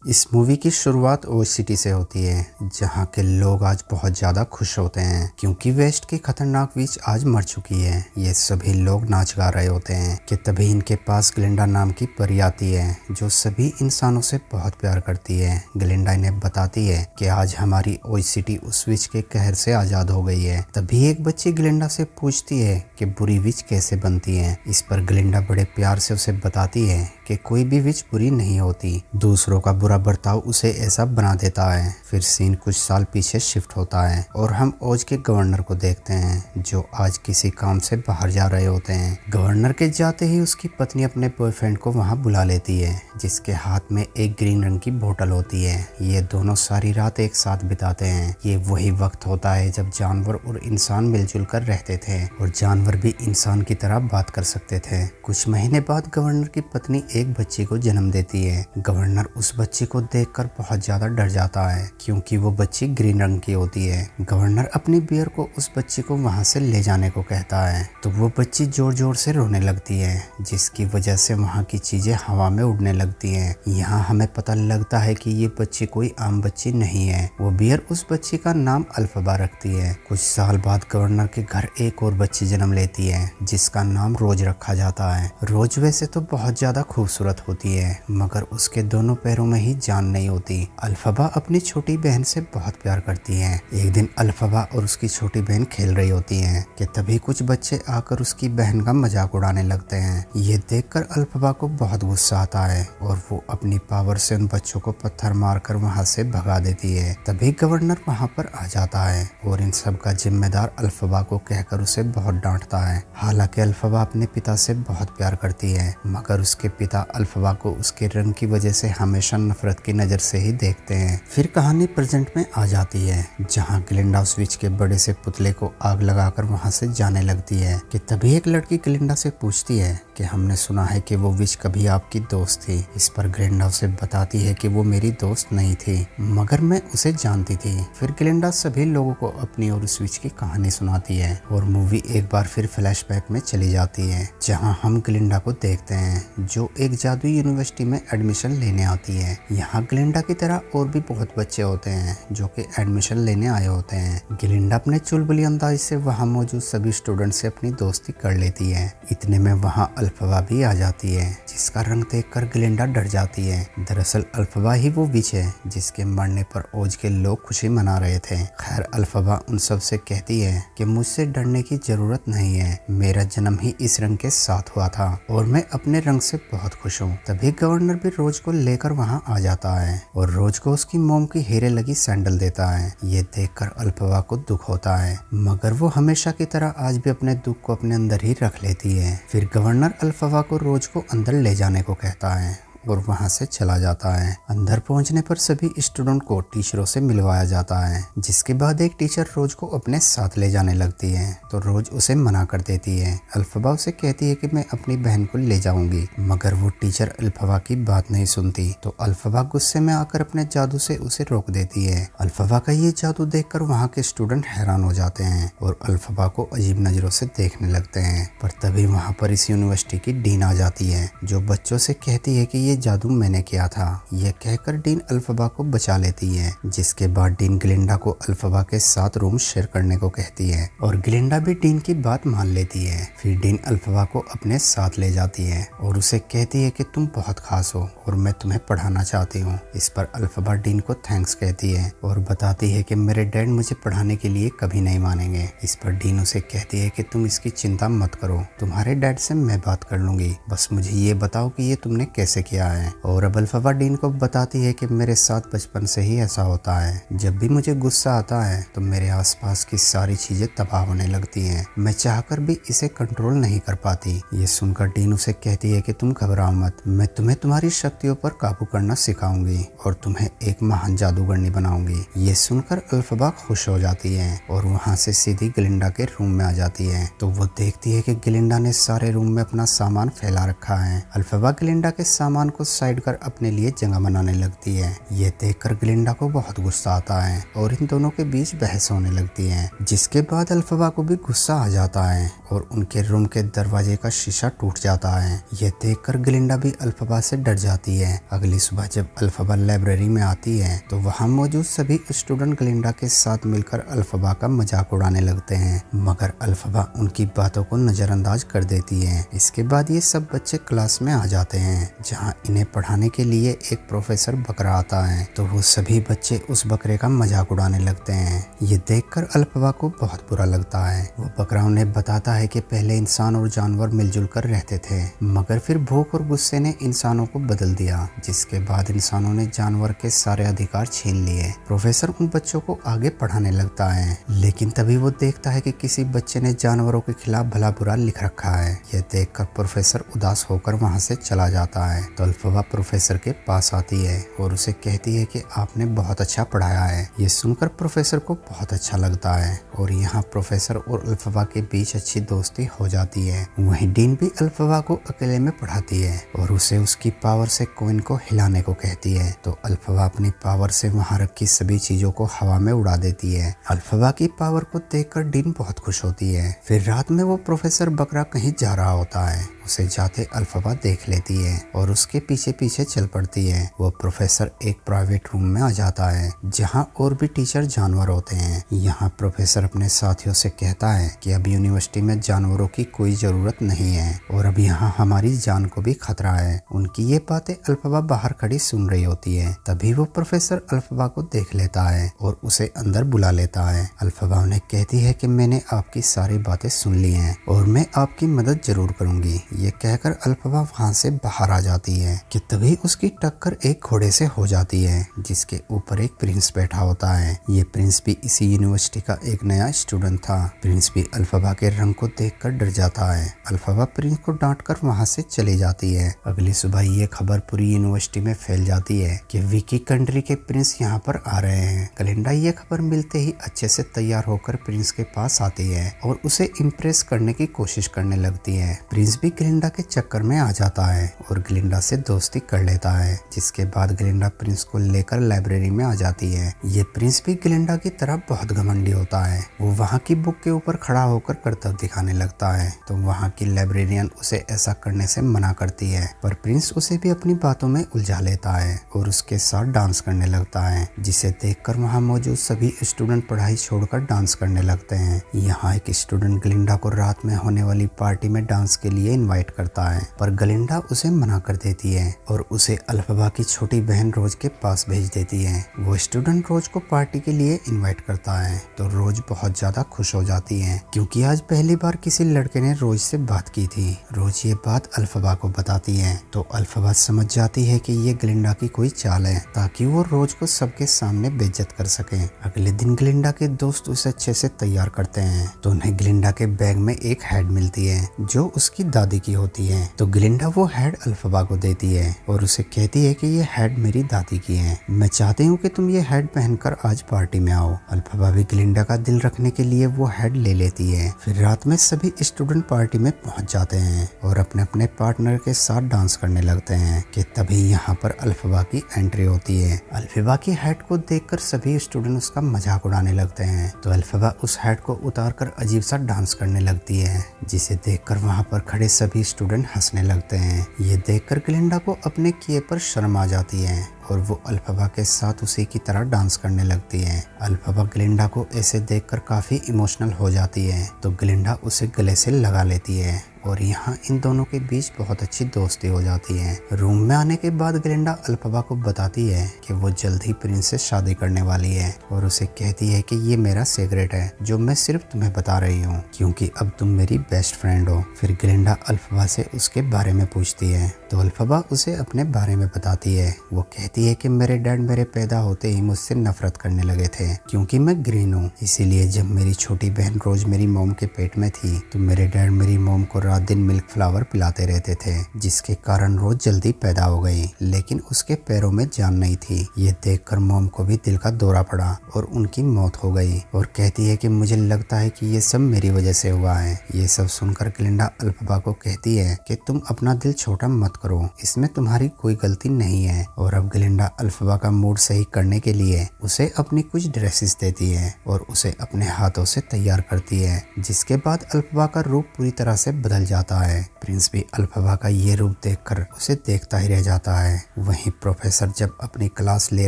इस मूवी की शुरुआत ओज सिटी से होती है, जहां के लोग आज बहुत ज़्यादा खुश होते हैं क्योंकि वेस्ट की खतरनाक विच आज मर चुकी है। ये सभी लोग नाच गा रहे होते हैं कि तभी इनके पास ग्लिंडा नाम की परी आती है जो सभी इंसानों से बहुत प्यार करती है। ग्लिंडा इन्हें बताती है कि आज हमारी ओज सिटी उस विच के कहर से आज़ाद हो गई है। तभी एक बच्ची ग्लिंडा से पूछती है कि बुरी विच कैसे बनती है। इस पर ग्लिंडा बड़े प्यार से उसे बताती है कि कोई भी विच बुरी नहीं होती, दूसरों का बुरा बर्ताव उसे ऐसा बना देता है। फिर सीन कुछ साल पीछे शिफ्ट होता है और हम ओज के गवर्नर को देखते हैं जो आज किसी काम से बाहर जा रहे होते हैं। गवर्नर के जाते ही उसकी पत्नी अपने बॉयफ्रेंड को वहां बुला लेती है जिसके हाथ में एक ग्रीन रंग की बोतल होती है। ये दोनों सारी रात एक साथ बिताते हैं। ये वही वक्त होता है जब जानवर और इंसान मिलजुल कर रहते थे और जानवर भी इंसान की तरह बात कर सकते थे। कुछ महीने बाद गवर्नर की पत्नी एक बच्ची को जन्म देती है। गवर्नर उस बच्ची को देखकर बहुत ज्यादा डर जाता है क्योंकि वो बच्ची ग्रीन रंग की होती है। गवर्नर अपनी बियर को उस बच्ची को वहां से ले जाने को कहता है तो वो बच्ची जोर जोर से रोने लगती है जिसकी वजह से वहां की चीजें हवा में उड़ने लगती हैं। यहाँ हमें पता लगता है कि ये बच्ची कोई आम बच्ची नहीं है। वो बियर उस बच्ची का नाम अल्फबा रखती है। कुछ साल बाद गवर्नर के घर एक और बच्ची जन्म लेती है जिसका नाम रोज रखा जाता है। रोज वैसे तो बहुत ज्यादा खूबसूरत होती है मगर उसके दोनों पैरों में ही जान नहीं होती। अल्फबा अपनी छोटी बहन से बहुत प्यार करती है। एक दिन अल्फबा और उसकी छोटी बहन खेल रही होती हैं कि तभी कुछ बच्चे आकर उसकी बहन का मजाक उड़ाने लगते हैं। ये देखकर अल्फबा को बहुत गुस्सा आता है और वो अपनी पावर से उन बच्चों को पत्थर मारकर वहां से भगा देती है। तभी गवर्नर वहां पर आ जाता है और इन सब का जिम्मेदार अल्फबा को कहकर उसे बहुत डांटता है। हालांकि अल्फबा अपने पिता से बहुत प्यार करती है मगर उसके पिता अल्फबा को उसके रंग की वजह से हमेशा नफरत की नजर से ही देखते हैं। फिर कहानी प्रेजेंट में आ जाती है जहां ग्लिंडा उस विच के बड़े से पुतले को आग लगाकर वहां से जाने लगती है कि तभी एक लड़की ग्लिंडा से पूछती है कि हमने सुना है कि वो विच कभी आपकी दोस्त थी। इस पर ग्लिंडा उसे बताती है कि वो मेरी दोस्त नहीं थी मगर मैं उसे जानती थी। फिर ग्लिंडा सभी लोगों को अपनी और उस विच की कहानी सुनाती है और मूवी एक बार फिर फ्लैशबैक में चली जाती है जहां हम ग्लिंडा को देखते हैं जो एक जादुई यूनिवर्सिटी में एडमिशन लेने आती है। यहाँ ग्लिंडा की तरह और भी बहुत बच्चे होते हैं जो कि एडमिशन लेने आए होते हैं। ग्लिंडा अपने चुलबुली अंदाज से वहाँ मौजूद सभी स्टूडेंट से अपनी दोस्ती कर लेती है। इतने में वहाँ अल्फबा भी आ जाती है जिसका रंग देखकर ग्लिंडा डर जाती है। दरअसल अल्फबा ही वो विच है जिसके मरने पर ओज के लोग खुशी मना रहे थे। खैर अल्फबा उन सब से कहती है कि मुझसे डरने की जरूरत नहीं है, मेरा जन्म ही इस रंग के साथ हुआ था और मैं अपने रंग से बहुत खुश हूँ। तभी गवर्नर भी रोज को लेकर वहाँ आ जाता है और रोज को उसकी मोम की हीरे लगी सैंडल देता है। ये देखकर अल्फबा को दुख होता है मगर वो हमेशा की तरह आज भी अपने दुख को अपने अंदर ही रख लेती है। फिर गवर्नर अल्फबा को रोज को अंदर ले जाने को कहता है और वहां से चला जाता है। अंदर पहुंचने पर सभी स्टूडेंट को टीचरों से मिलवाया जाता है जिसके बाद एक टीचर रोज को अपने साथ ले जाने लगती है तो रोज उसे मना कर देती है। अल्फबा उसे कहती है कि मैं अपनी बहन को ले जाऊंगी मगर वो टीचर अल्फबा की बात नहीं सुनती तो अल्फबा गुस्से में आकर अपने जादू से उसे रोक देती है। अल्फबा का ये जादू देखकर वहाँ के स्टूडेंट हैरान हो जाते हैं और अल्फबा को अजीब नजरों से देखने लगते हैं। पर तभी वहाँ पर इस यूनिवर्सिटी की डीन आ जाती है जो बच्चों से कहती है कि ये जादू मैंने किया था। यह कहकर डीन अल्फबा को बचा लेती है जिसके बाद डीन ग्लिंडा को अल्फबा के साथ रूम शेयर करने को कहती है और ग्लिंडा भी डीन की बात मान लेती है। फिर डीन अल्फबा को अपने साथ ले जाती है और उसे कहती है कि तुम बहुत खास हो और मैं तुम्हें पढ़ाना चाहती हूँ। इस पर अल्फबा डीन को थैंक्स कहती है और बताती है कि मेरे डैड मुझे पढ़ाने के लिए कभी नहीं मानेंगे। इस पर डीन उसे कहती है कि तुम इसकी चिंता मत करो, तुम्हारे डैड से मैं बात कर लूंगी, बस मुझे ये बताओ कि ये तुमने कैसे किया है। और अब अल्फबा डीन को बताती है कि मेरे साथ बचपन से ही ऐसा होता है, जब भी मुझे गुस्सा आता है तो मेरे आसपास की सारी चीजें तबाह होने लगती हैं, मैं चाहकर भी इसे कंट्रोल नहीं कर पाती। ये सुनकर डीन उसे कहती है कि तुम घबराओ मत, मैं तुम्हें तुम्हारी शक्तियों पर काबू करना सिखाऊंगी और तुम्हें एक महान जादूगरनी बनाऊंगी। ये सुनकर अल्फबा खुश हो जाती है और वहाँ से सीधी ग्लिंडा के रूम में आ जाती है तो वो देखती है कि ग्लिंडा ने सारे रूम में अपना सामान फैला रखा है। अल्फबा ग्लिंडा के सामान को साइड कर अपने लिए जगह बनाने लगती है। ये देखकर ग्लिंडा को बहुत गुस्सा आता है और इन दोनों के बीच बहस होने लगती है, जिसके बाद अल्फबा को भी गुस्सा आ जाता है और उनके रूम के दरवाजे का शीशा टूट जाता है। ये देखकर ग्लिंडा भी अल्फबा से डर जाती है। अगली सुबह जब अल्फबा लाइब्रेरी में आती है तो वहाँ मौजूद सभी स्टूडेंट ग्लिंडा के साथ मिलकर अल्फबा का मजाक उड़ाने लगते हैं, मगर अल्फबा उनकी बातों को नजरअंदाज कर देती है। इसके बाद ये सब बच्चे क्लास में आ जाते हैं, जहाँ इन्हें पढ़ाने के लिए एक प्रोफेसर बकरा आता है। तो वो सभी बच्चे उस बकरे का मजाक उड़ाने लगते हैं। ये देखकर अल्फबा को बहुत बुरा लगता है। वो बकरा उन्हें बताता है कि पहले इंसान और जानवर मिलजुल कर रहते थे, मगर फिर भूख और गुस्से ने इंसानों को बदल दिया, जिसके बाद इंसानों ने जानवर के सारे अधिकार छीन लिए। प्रोफेसर उन बच्चों को आगे पढ़ाने लगता है, लेकिन तभी वो देखता है कि किसी बच्चे ने जानवरों के खिलाफ भला बुरा लिख रखा है। यह देखकर प्रोफेसर उदास होकर वहाँ से चला जाता है। तो अल्फबा प्रोफेसर के पास आती है और उसे कहती है कि आपने बहुत अच्छा पढ़ाया है। ये सुनकर प्रोफेसर को बहुत अच्छा लगता है और यहाँ प्रोफेसर और अल्फबा के बीच अच्छी दोस्ती हो जाती है। वहीं डीन भी अल्फबा को अकेले में पढ़ाती है और उसे उसकी पावर से कॉइन को हिलाने को कहती है। तो अल्फबा अपनी पावर से वहाँ रखी सभी चीजों को हवा में उड़ा देती है। अल्फबा की पावर को देखकर डीन बहुत खुश होती है। फिर रात में वो प्रोफेसर बकरा कहीं जा रहा होता है, उसे जाते अल्फबा देख लेती है और उसके पीछे पीछे चल पड़ती है। वो प्रोफेसर एक प्राइवेट रूम में आ जाता है, जहाँ और भी टीचर जानवर होते हैं। यहाँ प्रोफेसर अपने साथियों से कहता है कि अब यूनिवर्सिटी में जानवरों की कोई जरूरत नहीं है और अब यहाँ हमारी जान को भी खतरा है। उनकी ये बातें अल्फबा बाहर खड़ी सुन रही होती है। तभी वो प्रोफेसर अल्फबा को देख लेता है और उसे अंदर बुला लेता है। अल्फबा उन्हें कहती है कि मैंने आपकी सारी बातें सुन ली हैं और मैं आपकी मदद जरूर करूंगी। ये कहकर अल्फबा वहाँ से बाहर आ जाती है कि तभी उसकी टक्कर एक घोड़े से हो जाती है, जिसके ऊपर एक प्रिंस बैठा होता है। ये प्रिंस भी इसी यूनिवर्सिटी का एक नया स्टूडेंट था। प्रिंस भी अल्फबा के रंग को देखकर डर जाता है। अल्फबा प्रिंस को डांटकर वहाँ से चली जाती है। अगली सुबह ये खबर पूरी यूनिवर्सिटी में फैल जाती है कि विकी कंट्री के प्रिंस यहाँ पर आ रहे हैं। ग्लिंडा ये खबर मिलते ही अच्छे से तैयार होकर प्रिंस के पास आती है और उसे इम्प्रेस करने की कोशिश करने लगती है। प्रिंस भी ग्लिंडा के चक्कर में आ जाता है और ग्लिंडा से दोस्ती कर लेता है, जिसके बाद ग्लिंडा प्रिंस को लेकर लाइब्रेरी में आ जाती है। ये प्रिंस भी ग्लिंडा की तरह बहुत घमंडी होता है। वो वहाँ की बुक के ऊपर खड़ा होकर करतब दिखाने लगता है, तो वहाँ की लाइब्रेरियन उसे ऐसा करने से मना करती है, पर प्रिंस उसे भी अपनी बातों में उलझा लेता है और उसके साथ डांस करने लगता है, जिसे देखकर वहाँ मौजूद सभी स्टूडेंट पढ़ाई छोड़कर डांस करने लगते हैं। यहाँ एक स्टूडेंट ग्लिंडा को रात में होने वाली पार्टी में डांस के लिए इनवाइट करता है, पर ग्लिंडा उसे मना कर देती है और उसे अल्फबा की छोटी बहन रोज के पास भेज देती है। वो स्टूडेंट रोज को पार्टी के लिए इनवाइट करता है, तो रोज बहुत ज्यादा खुश हो जाती है, क्योंकि आज पहली बार किसी लड़के ने रोज से बात की थी। रोज ये बात अल्फबा को बताती है, तो अल्फबा समझ जाती है कि ये ग्लिंडा की कोई चाल है, ताकि वो रोज को सबके सामने बेइज्जत कर सके। अगले दिन ग्लिंडा के दोस्त उसे अच्छे से तैयार करते हैं, तो उन्हें ग्लिंडा के बैग में एक हैड मिलती है जो उसकी दादी की होती है। तो ग्लिंडा वो हैड अल्फबा को देती है और उसे कहती है कि ये हैड मेरी दादी की है, मैं चाहती हूँ कि तुम ये हैड पहनकर आज पार्टी में आओ। अल्फबा भी ग्लिंडा का दिल रखने के लिए वो हैड ले लेती है। फिर रात में सभी स्टूडेंट पार्टी में पहुंच जाते हैं और अपने अपने पार्टनर के साथ डांस करने लगते हैं कि तभी यहाँ पर अल्फबा की एंट्री होती है। अल्फबा की हैड को देखकर सभी स्टूडेंट उसका मजाक उड़ाने लगते हैं, तो अल्फबा उस हैड को उतारकर अजीब सा डांस करने लगती है, जिसे देखकर वहाँ पर खड़े सभी स्टूडेंट हंसने लगते हैं। ये देखकर ग्लिंडा को अपने किए पर शर्म आ जाती है और वो अल्फबा के साथ उसी की तरह डांस करने लगती है। अल्फबा ग्लिंडा को ऐसे देखकर काफी इमोशनल हो जाती है, तो ग्लिंडा उसे गले से लगा लेती है और यहाँ इन दोनों के बीच बहुत अच्छी दोस्ती हो जाती है। रूम में आने के बाद ग्लिंडा अल्फबा को बताती है कि वो जल्द ही प्रिंस से शादी करने वाली है और उसे कहती है कि ये मेरा सीक्रेट है जो मैं सिर्फ तुम्हें बता रही हूँ, क्योंकि अब तुम मेरी बेस्ट फ्रेंड हो। फिर ग्लिंडा अल्फबा से उसके बारे में पूछती है, तो अल्फबा उसे अपने बारे में बताती है। वो कहती कहती है कि मेरे डैड मेरे पैदा होते ही मुझसे नफरत करने लगे थे क्योंकि मैं ग्रीन हूँ। इसीलिए जब मेरी छोटी बहन रोज मेरी मोम के पेट में थी तो मेरे डैड मेरी मोम को रात दिन मिल्क फ्लावर पिलाते रहते थे, जिसके कारण रोज जल्दी पैदा हो गई। लेकिन उसके पैरों में जान नहीं थी। ये देखकर मोम को भी दिल का दौरा पड़ा और उनकी मौत हो गई और कहती है कि मुझे लगता है कि ये सब मेरी वजह से हुआ है। ये सब सुनकर ग्लिंडा अल्फबा को कहती है कि तुम अपना दिल छोटा मत करो, इसमें तुम्हारी कोई गलती नहीं है। और अब ग्लिंडा अल्फबा का मूड सही करने के लिए उसे अपनी कुछ ड्रेसेस देती है और उसे अपने हाथों से तैयार करती है, जिसके बाद अल्फबा का रूप पूरी तरह से बदल जाता है। प्रिंस भी अल्फबा का ये रूप देखकर उसे देखता ही रह जाता है। वहीं प्रोफेसर जब अपनी क्लास ले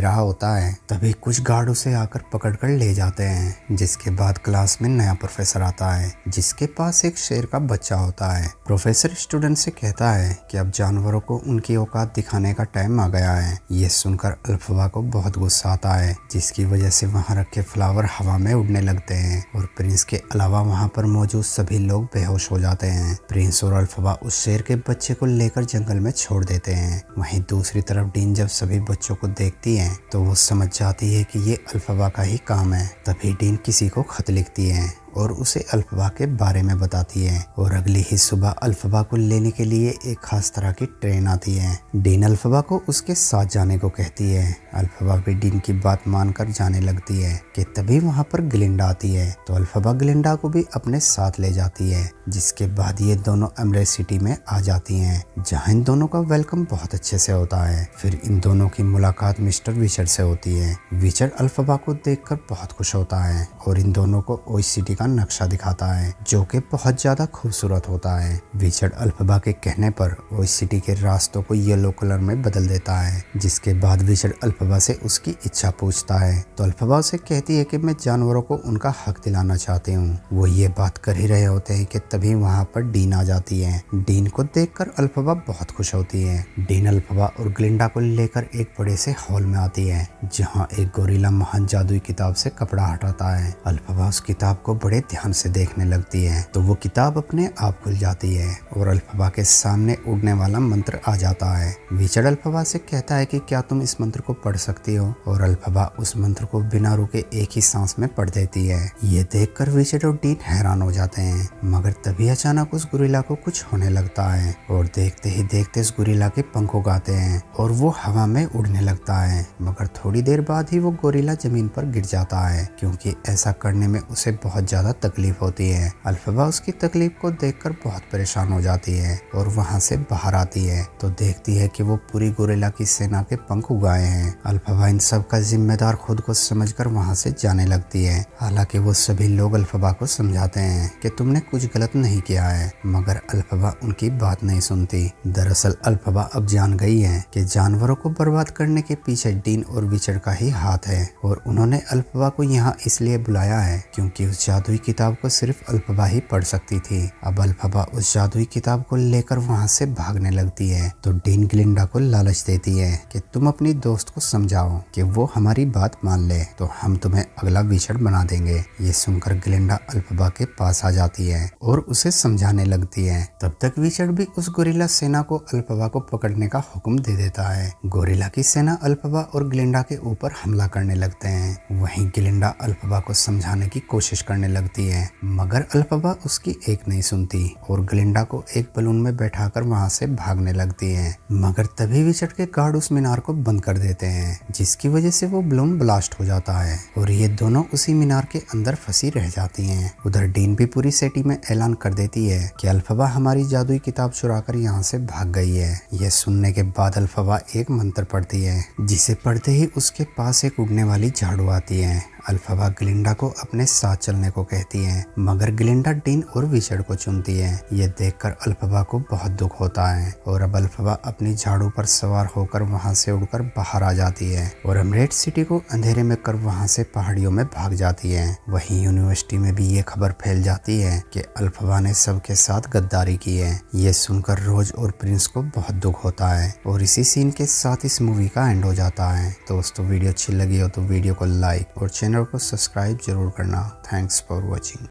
रहा होता है तभी कुछ गार्ड उसे आकर पकड़कर ले जाते हैं, जिसके बाद क्लास में नया प्रोफेसर आता है जिसके पास एक शेर का बच्चा होता है। प्रोफेसर स्टूडेंट से कहता है कि अब जानवरों को उनकी औकात दिखाने का टाइम आ गया है। ये सुनकर अल्फबा को बहुत गुस्सा आता है, जिसकी वजह से वहाँ रखे फ्लावर हवा में उड़ने लगते हैं और प्रिंस के अलावा वहाँ पर मौजूद सभी लोग बेहोश हो जाते हैं। प्रिंस और अल्फबा उस शेर के बच्चे को लेकर जंगल में छोड़ देते हैं। वहीं दूसरी तरफ डीन जब सभी बच्चों को देखती है तो वो समझ जाती है कि ये अल्फबा का ही काम है। तभी डीन किसी को खत लिखती है और उसे अल्फबा के बारे में बताती है और अगली ही सुबह अल्फबा को लेने के लिए एक खास तरह की ट्रेन आती है। डीन अल्फबा को उसके साथ जाने को कहती है। अल्फबा भी डीन की बात मानकर जाने लगती है कि तभी वहाँ पर ग्लिंडा आती है तो अल्फबा ग्लिंडा को भी अपने साथ ले जाती है, जिसके बाद ये दोनों एमरेट सिटी में आ जाती हैं, जहाँ इन दोनों का वेलकम बहुत अच्छे से होता है। फिर इन दोनों की मुलाकात मिस्टर विचर्ड से होती है। विचर्ड अल्फबा को देखकर बहुत खुश होता है और इन दोनों को ओज सिटी का नक्शा दिखाता है जो कि बहुत ज्यादा खूबसूरत होता है। विचर्ड अल्फबा के कहने पर ओज सिटी के रास्तों को येलो कलर में बदल देता है, जिसके बाद विचर्ड अल्फबा से उसकी इच्छा पूछता है तो अल्फबा उसे कहती है कि मैं जानवरों को उनका हक दिलाना चाहती हूँ। वो ये बात कर ही रहे होते हैं कि तभी वहाँ पर डीन आ जाती है। डीन को देखकर अल्फबा बहुत खुश होती है। डीन अल्फबा और ग्लिंडा को लेकर एक बड़े से हॉल में आती है जहाँ एक गोरिल्ला महान जादुई किताब से कपड़ा हटाता है। अल्फबा उस किताब को बड़े ध्यान से देखने लगती है तो वो किताब अपने आप खुल जाती है और अल्फबा के सामने उड़ने वाला मंत्र आ जाता है। विचर्ड अल्फबा से कहता है कि क्या तुम इस मंत्र को पढ़ सकती हो, और अल्फबा उस मंत्र को बिना रुके एक ही सांस में पढ़ देती है। ये देखकर विचर्ड और डीन हैरान हो जाते हैं, मगर तभी अचानक उस गोरिल्ला को कुछ होने लगता है और देखते ही देखते उस गोरिल्ला के पंख उगाते हैं और वो हवा में उड़ने लगता है। मगर थोड़ी देर बाद ही वो गोरिल्ला जमीन पर गिर जाता है क्योंकि ऐसा करने में उसे बहुत ज्यादा तकलीफ होती है। अल्फबा उसकी तकलीफ को देखकर बहुत परेशान हो जाती है और वहाँ से बाहर आती है तो देखती है कि वो पूरी गोरिल्ला की सेना के पंख उगाए हैं। अल्फबा इन सब का जिम्मेदार खुद को समझकर वहाँ से जाने लगती है। हालांकि वो सभी लोग अल्फबा को समझाते हैं कि तुमने कुछ गलत नहीं किया है, मगर अल्फबा उनकी बात नहीं सुनती। दरअसल अल्फबा अब जान गई है कि जानवरों को बर्बाद करने के पीछे डीन और विचर्ड का ही हाथ है और उन्होंने अल्फबा को यहाँ इसलिए बुलाया है क्योंकि उस जादुई किताब को सिर्फ अल्फबा ही पढ़ सकती थी। अब अल्फबा उस जादुई किताब को लेकर वहाँ से भागने लगती है तो डीन ग्लिंडा को लालच देती है कि तुम अपनी दोस्त को समझाओ कि वो हमारी बात मान ले तो हम तुम्हें अगला विचर्ड बना देंगे। ये सुनकर ग्लिंडा अल्फबा के पास आ जाती है और उसे समझाने लगती है। तब तक विचर्ड भी उस गोरिल्ला सेना को अल्फबा को पकड़ने का हुक्म दे देता है। गोरिल्ला की सेना अल्फबा और ग्लिंडा के ऊपर हमला करने लगते हैं। वहीं ग्लिंडा अल्फबा को समझाने की कोशिश करने लगती है, मगर अल्फबा उसकी एक नहीं सुनती और ग्लिंडा को एक बलून में बैठाकर वहां से भागने लगती है। मगर तभी विचर्ड के गार्ड उस मीनार को बंद कर देते हैं, जिसकी वजह से वो बलून ब्लास्ट हो जाता है और ये दोनों उसी मीनार के अंदर फंसी रह जाती हैं। उधर डीन भी पूरी सिटी में ऐलान कर देती है कि अल्फबा हमारी जादुई किताब चुराकर यहाँ से भाग गई है। यह सुनने के बाद अल्फबा एक मंत्र पढ़ती है, जिसे पढ़ते ही उसके पास एक उड़ने वाली झाड़ू आती है। अल्फबा ग्लिंडा को अपने साथ चलने को कहती है, मगर ग्लिंडा डीन और विचर्ड को चुनती है। ये देखकर अल्फबा को बहुत दुख होता है और अब अल्फबा अपनी झाड़ू पर सवार होकर वहां से उड़कर बाहर आ जाती है और एमरेट सिटी को अंधेरे में कर वहां से पहाड़ियों में भाग जाती है। वहीं यूनिवर्सिटी में भी ये खबर फैल जाती है कि अल्फबा ने सबके साथ गद्दारी की है। ये सुनकर रोज और प्रिंस को बहुत दुख होता है और इसी सीन के साथ इस मूवी का एंड हो जाता है। दोस्तों वीडियो अच्छी लगी हो तो वीडियो को लाइक और चैनल को सब्सक्राइब जरूर करना। Thanks for watching.